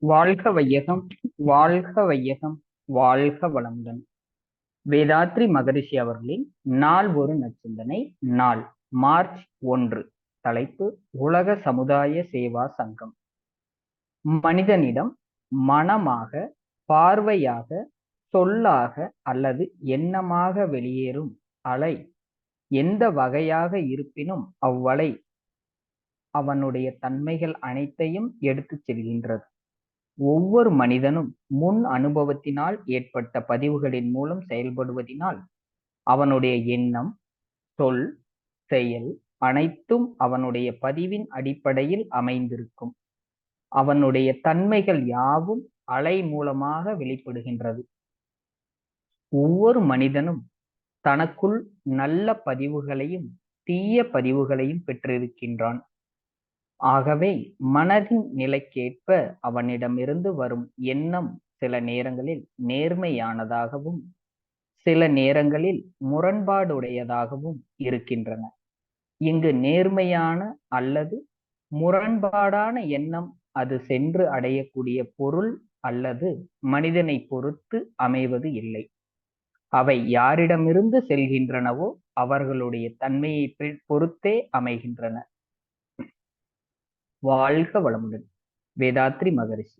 வாழ்க வையகம், வாழ்க வையகம், வாழ்க வளமுடன். வேதாத்ரி மகரிஷி அவர்களின் நாள் ஒரு நச்சிந்தனை. நாள் மார்ச் 1. தலைப்பு: உலக சமுதாய சேவா சங்கம். மனிதனிடம் மனமாக, பார்வையாக, சொல்லாக அல்லது எண்ணமாக வெளியேறும் அலை எந்த வகையாக இருப்பினும் அவ்வலை அவனுடைய தன்மைகள் அனைத்தையும் எடுத்துச் செல்கின்றது. ஒவ்வொரு மனிதனும் முன் அனுபவத்தினால் ஏற்பட்ட பதிவுகளின் மூலம் செயல்படுவதினால் அவனுடைய எண்ணம், சொல், செயல் அனைத்தும் அவனுடைய பதிவின் அடிப்படையில் அமைந்திருக்கும். அவனுடைய தன்மைகள் யாவும் அலை மூலமாக வெளிப்படுகின்றது. ஒவ்வொரு மனிதனும் தனக்குள் நல்ல பதிவுகளையும் தீய பதிவுகளையும் பெற்றிருக்கின்றான். ஆகவே மனதின் நிலைக்கேற்ப அவனிடமிருந்து வரும் எண்ணம் சில நேரங்களில் நேர்மையானதாகவும் சில நேரங்களில் முரண்பாடுடையதாகவும் இருக்கின்றன. இங்கு நேர்மையான அல்லது முரண்பாடான எண்ணம் அது சென்று அடையக்கூடிய பொருள் அல்லது மனிதனை பொறுத்து அமைவது இல்லை. அவை யாரிடமிருந்து செல்கின்றனவோ அவர்களுடைய தன்மையை பொறுத்தே அமைகின்றன. வாழ்க வளமுடன். வேதாத்ரி மகரிஷி.